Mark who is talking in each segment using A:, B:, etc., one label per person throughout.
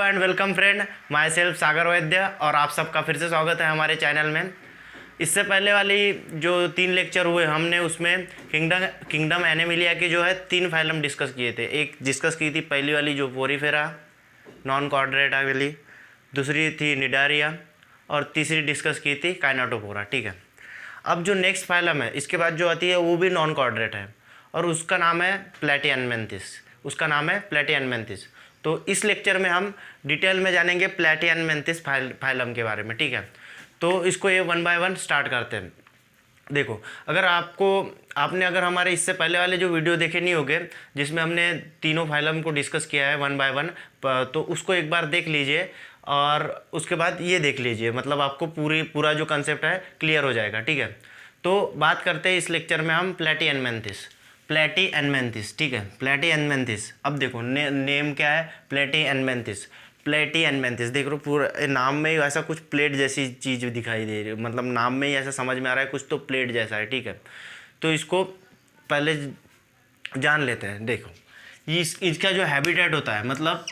A: Hello and welcome friend, myself Sagar Vaidya और आप सबका फिर से स्वागत है हमारे चैनल में। इससे पहले वाली जो 3 लेक्चर हुए हमने उसमें किंगडम एनिमिलिया के जो है 3 फाइलम डिस्कस किए थे। एक डिस्कस की थी पहली वाली जो पोरीफेरा नॉन कॉर्डेटा वाली, दूसरी थी निडारिया और तीसरी डिस्कस की थी काइनेटोफोरा। ठीक है, अब जो नेक्स्ट फाइलम है इसके बाद जो आती है वो भी नॉन कॉर्डेट है और उसका नाम है प्लेटियनमेंथिस। तो इस लेक्चर में हम डिटेल में जानेंगे प्लेटियनमेंथिस फाइलम के बारे में। ठीक है, तो इसको ये 1 बाय 1 स्टार्ट करते हैं। देखो, अगर अगर हमारे इससे पहले वाले जो वीडियो देखे नहीं होंगे जिसमें हमने तीनों फाइलम को डिस्कस किया है 1 बाय 1, तो उसको एक बार देख लीजिए और उसके बाद ये देख लीजिए, मतलब आपको पूरा जो कंसेप्ट है क्लियर हो जाएगा। ठीक है, तो बात करते हैं इस लेक्चर में हम प्लेटियनमेंथिस। ठीक है, प्लेटियनमेंथिस। अब देखो नेम क्या है, प्लेटियनमेंथिस। देख लो पूरा नाम में ही ऐसा कुछ प्लेट जैसी चीज़ दिखाई दे रही है, मतलब नाम में ही ऐसा समझ में आ रहा है कुछ तो प्लेट जैसा है। ठीक है, तो इसको पहले जान लेते हैं। देखो, इसका जो हैबिटेट होता है, मतलब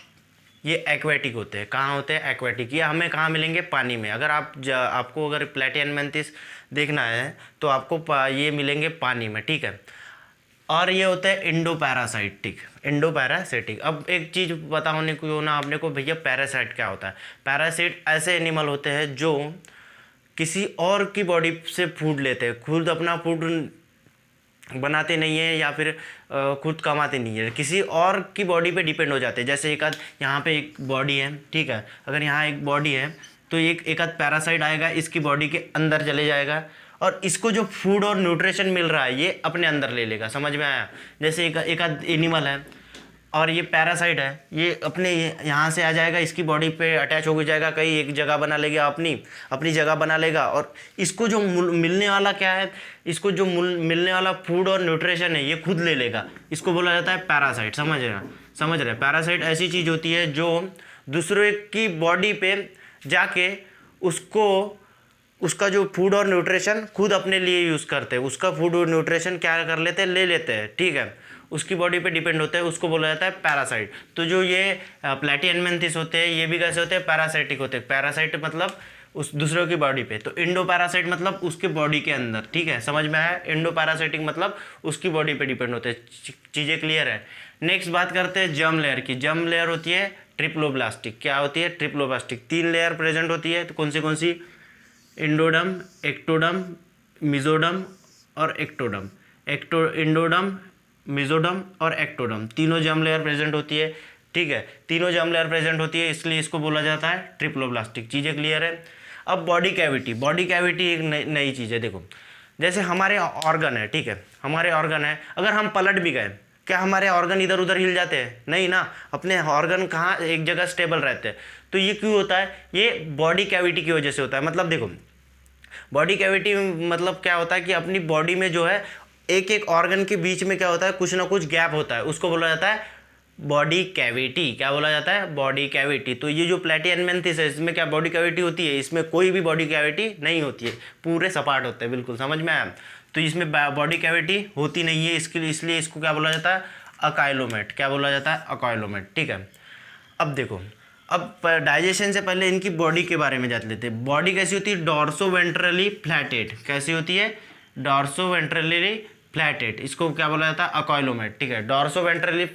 A: ये एक्वेटिक होते हैं। कहाँ होते हैं? एक्वेटिक। ये हमें कहाँ मिलेंगे? पानी में। अगर आपको अगर प्लेटियनमेंथिस देखना है तो आपको ये मिलेंगे पानी में। ठीक है, और ये होता है इंडोपैरासिटिक। अब एक चीज़ पता होने को ना आपने को, भैया पैरासाइट क्या होता है। पैरासाइट ऐसे एनिमल होते हैं जो किसी और की बॉडी से फूड लेते हैं, खुद अपना फूड बनाते नहीं है या फिर खुद कमाते नहीं है, किसी और की बॉडी पे डिपेंड हो जाते हैं। जैसे यहाँ पे एक बॉडी है, ठीक है, अगर यहाँ एक बॉडी है तो एक आध पैरासाइट आएगा, इसकी बॉडी के अंदर चले जाएगा और इसको जो फूड और न्यूट्रिशन मिल रहा है ये अपने अंदर ले लेगा। समझ में आया? जैसे एक आध एनिमल है और ये पैरासाइट है, ये अपने यहाँ से आ जाएगा, इसकी बॉडी पे अटैच हो जाएगा, कहीं एक जगह बना लेगा, अपनी जगह बना लेगा और इसको जो मिलने वाला क्या है, इसको जो मिलने वाला फूड और न्यूट्रिशन है ये खुद ले लेगा। इसको बोला जाता है पैरासाइट। समझ रहे? पैरासाइट ऐसी चीज़ होती है जो दूसरे की बॉडी पे जाके उसका जो फूड और न्यूट्रिशन खुद अपने लिए यूज़ करते हैं, उसका फूड और न्यूट्रिशन क्या कर लेते हैं, ले लेते हैं। ठीक है, उसकी बॉडी पे डिपेंड होते हैं, उसको बोला जाता है पैरासाइट। तो जो ये प्लेटियनमेंथिस होते हैं ये भी कैसे होते हैं? पैरासाइटिक होते हैं। पैरासाइट मतलब उस दूसरों की बॉडी पे, तो इंडो पैरासाइट मतलब उसके बॉडी के अंदर। ठीक है, समझ में आया? इंडो पैरासाइटिक मतलब उसकी बॉडी पे डिपेंड होते हैं। चीज़ें क्लियर है? नेक्स्ट बात करते हैं जर्म लेयर की। जर्म लेयर होती है ट्रिप्लोब्लास्टिक। क्या होती है? ट्रिप्लोब्लास्टिक। 3 लेयर प्रेजेंट होती है। तो कौन सी? इंडोडम, एक्टोडम, मिजोडम और एक्टोडम। इंडोडम, मिजोडम और एक्टोडम, तीनों जर्म लेयर प्रेजेंट होती है। ठीक है, तीनों जर्म लेयर प्रेजेंट होती है, इसलिए इसको बोला जाता है ट्रिप्लोब्लास्टिक। चीज़ें क्लियर है? अब बॉडी कैविटी एक नई चीज़ है। देखो, जैसे हमारे ऑर्गन है, ठीक है, हमारे ऑर्गन है, अगर हम पलट भी गए, क्या हमारे ऑर्गन इधर उधर हिल जाते हैं? नहीं ना, अपने ऑर्गन कहाँ एक जगह स्टेबल रहते हैं। तो ये क्यों होता है? ये बॉडी कैविटी की वजह से होता है। मतलब देखो, बॉडी कैविटी मतलब क्या होता है कि अपनी बॉडी में जो है एक ऑर्गन के बीच में क्या होता है, कुछ ना कुछ गैप होता है, उसको बोला जाता है बॉडी कैविटी। क्या बोला जाता है? Body cavity. तो ये जो प्लेटियनमेंथिस है इसमें क्या बॉडी कैविटी होती है? इसमें कोई भी बॉडी कैविटी नहीं होती है, पूरे सपाट होते हैं। बिल्कुल समझ में आया? तो इसमें बॉडी कैविटी होती नहीं है, इसलिए इसको क्या बोला जाता है? अकाइलोमेट। क्या बोला जाता है? अकाइलोमेट। ठीक है, अब देखो, अब डाइजेशन से पहले इनकी बॉडी के बारे में जान लेते हैं। बॉडी कैसी होती है? डॉर्सोवेंट्रली फ्लैटेड। कैसी होती है? डॉर्सोवेंट्रली फ्लैटेड। इसको क्या बोला जाता है? अकाइलोमेट। ठीक है, डॉर्सोवेंट्रली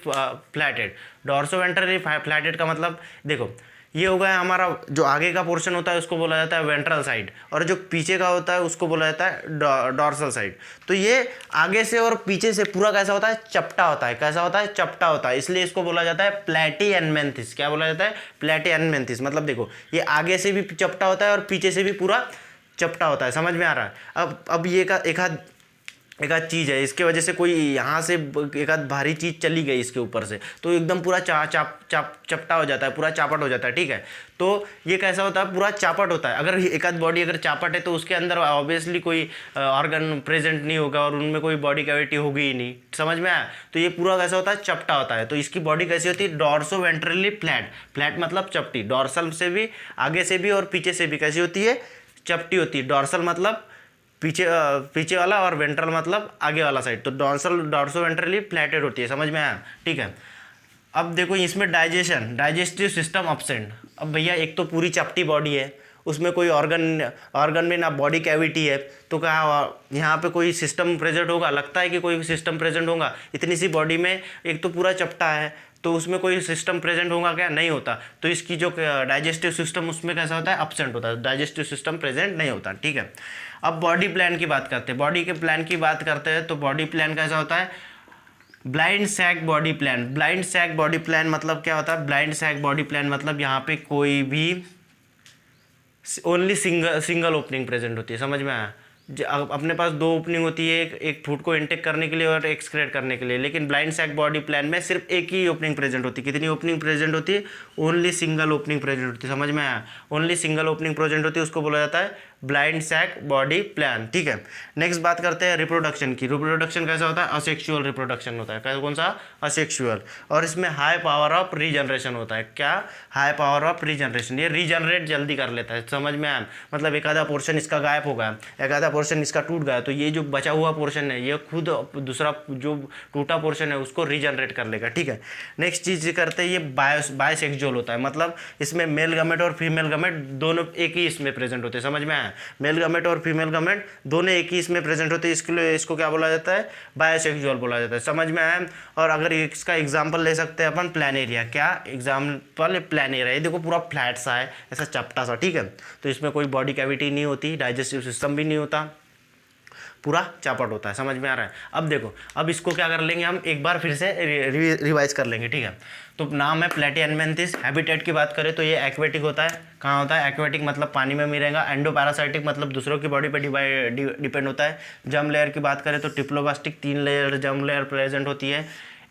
A: फ्लैटेड का मतलब देखो, ये हो गया हमारा जो आगे का पोर्शन होता है उसको बोला जाता है वेंट्रल साइड, और जो पीछे का होता है उसको बोला जाता है डॉर्सल साइड। तो ये आगे से और पीछे से पूरा कैसा होता है? चपटा होता है। कैसा होता है? चपटा होता है, इसलिए इसको बोला जाता है प्लेटियनमेंथिस। क्या बोला जाता है? प्लेटियनमेंथिस। मतलब देखो, ये आगे से भी चपटा होता है और पीछे से भी पूरा चपटा होता है। समझ में आ रहा है? अब ये एक आध चीज़ है, इसके वजह से कोई यहाँ से एक आध भारी चीज़ चली गई इसके ऊपर से तो एकदम पूरा चपटा हो जाता है, पूरा चापट हो जाता है। ठीक है, तो ये कैसा होता है? पूरा चापट होता है। अगर एक आध बॉडी अगर चापट है तो उसके अंदर ऑब्वियसली कोई ऑर्गन प्रेजेंट नहीं होगा और उनमें कोई बॉडी कैविटी होगी ही नहीं। समझ में आया? तो ये पूरा कैसा होता है? चपटा होता है। तो इसकी बॉडी कैसी होती है? डॉर्सोवेंट्रली फ्लैट मतलब चपटी। डॉर्सल से भी, आगे से भी और पीछे से भी कैसी होती है? चपटी होती है। डॉर्सल मतलब पीछे वाला और वेंट्रल मतलब आगे वाला साइड। तो डॉर्सोवेंट्रली फ्लैटेड होती है। समझ में आया? ठीक है, अब देखो इसमें डाइजेस्टिव सिस्टम अपसेंट। अब भैया एक तो पूरी चपटी बॉडी है, उसमें कोई ऑर्गन में ना बॉडी कैविटी है, तो क्या यहाँ पे कोई सिस्टम प्रेजेंट होगा? लगता है कि कोई सिस्टम प्रेजेंट होगा? इतनी सी बॉडी में एक तो पूरा चपटा है, तो उसमें कोई सिस्टम प्रेजेंट होगा क्या? नहीं होता। तो इसकी जो डाइजेस्टिव सिस्टम उसमें कैसा होता है? अपसेंट होता है, डाइजेस्टिव सिस्टम प्रेजेंट नहीं होता। ठीक है, अब बॉडी प्लान की बात करते हैं। बॉडी के प्लान की बात करते हैं तो बॉडी प्लान कैसा होता है? Blind sac body plan. Blind sac body plan मतलब क्या होता है? ब्लाइंड सैक बॉडी प्लान मतलब यहाँ पे कोई भी ओनली सिंगल ओपनिंग प्रेजेंट होती है। समझ में आया? अपने पास दो ओपनिंग होती है, एक फूड को इनटेक करने के लिए और एक्सक्रेट करने के लिए, लेकिन ब्लाइंड सैक बॉडी प्लान में सिर्फ एक ही ओपनिंग प्रेजेंट होती है। कितनी ओपनिंग प्रेजेंट होती है? ओनली सिंगल ओपनिंग प्रेजेंट होती है। समझ में आया? ओनली सिंगल ओपनिंग प्रेजेंट होती है, उसको बोला जाता है ब्लाइंड सैक बॉडी प्लान। ठीक है, नेक्स्ट बात करते हैं रिप्रोडक्शन की। रिप्रोडक्शन कैसा होता है? असेक्सुअल रिप्रोडक्शन होता है। कैसा, कौन सा? असेक्सुअल। और इसमें हाई पावर ऑफ रीजनरेशन होता है। क्या? High power of regeneration. ये रीजनरेट जल्दी कर लेता है। समझ में आया? मतलब एक आधा पोर्शन इसका गायब हो गया, एक आधा पोर्शन इसका टूट गया, तो ये जो बचा हुआ पोर्शन है ये खुद दूसरा जो टूटा पोर्शन है उसको रीजनरेट कर लेगा। ठीक है, नेक्स्ट चीज करते हैं, ये बायोसेक्सुअल होता है। मतलब इसमें मेल गमेट और फीमेल गमेट दोनों एक ही इसमें प्रेजेंट होते हैं। समझ में आया? मेल गमेट और फीमेल गमेट दोनों एक ही इसमें प्रेजेंट होते हैं, इसके लिए इसको क्या बोला जाता है? बायोसेक्सुअल बोला जाता है। समझ में आया? और अगर इसका एग्जांपल ले सकते हैं अपन प्लानेरिया। क्या एग्जांपल? प्लानेरिया। ये देखो पूरा फ्लैट सा है, ऐसा चपटा सा। ठीक है, तो इसमें कोई बॉडी कैविटी नहीं होती, डाइजेस्टिव सिस्टम भी नहीं होता, पूरा चापट होता है। समझ में आ रहा है? अब देखो, अब इसको क्या कर लेंगे हम, एक बार फिर से रिवाइज कर लेंगे। ठीक है, तो नाम है प्लेटिहेल्मिन्थस। हैबिटेट की बात करें तो ये एक्वेटिक होता है। कहाँ होता है? एक्वेटिक मतलब पानी में मिलेगा। एंडोपैरासाइटिक मतलब दूसरों की बॉडी पर डिपेंड होता है। जर्म लेयर की बात करें तो triploblastic 3 layer germ layer present होती है,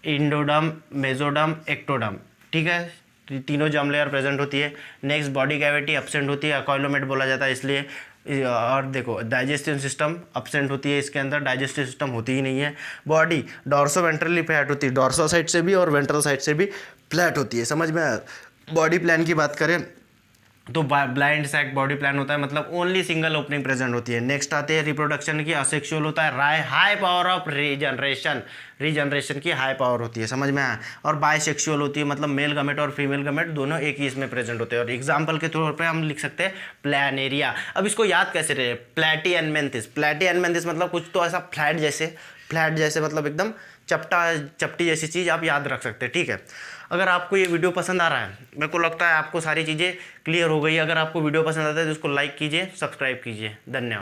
A: इंडोडर्म, मेसोडर्म, एक्टोडर्म। ठीक है, तीनों जर्म लेयर प्रेजेंट होती है। नेक्स्ट बॉडी कैविटी अपसेंट होती है, अकॉइलोमेट बोला जाता है इसलिए। और देखो डाइजेस्टिव सिस्टम अपसेंट होती है, इसके अंदर डाइजेस्टिव सिस्टम होती ही नहीं है। बॉडी डॉर्सो वेंट्रली फ्लैट होती है, डॉर्सो साइड से भी और वेंट्रल साइड से भी फ्लैट होती है। समझ में? बॉडी प्लान की बात करें तो ब्लाइंड सैक बॉडी प्लान होता है, मतलब ओनली सिंगल ओपनिंग प्रेजेंट होती है। नेक्स्ट आते हैं रिप्रोडक्शन की। असेक्सुअल होता है, हाई पावर ऑफ रीजनरेशन की हाई पावर होती है। समझ में आया? और बायसेक्सुअल होती है, मतलब मेल गमेट और फीमेल गमेट दोनों एक ही इसमें प्रेजेंट होते हैं। और एग्जाम्पल के तौर पर हम लिख सकते हैं प्लानेरिया। अब इसको याद कैसे रहे? प्लेटिहेल्मिन्थस। प्लेटिहेल्मिन्थस मतलब कुछ तो ऐसा फ्लैट जैसे मतलब एकदम चपटी जैसी चीज़ आप याद रख सकते हैं। ठीक है, अगर आपको ये वीडियो पसंद आ रहा है, मेरे को लगता है आपको सारी चीज़ें क्लियर हो गई। अगर आपको वीडियो पसंद आता है तो इसको लाइक कीजिए, सब्सक्राइब कीजिए। धन्यवाद।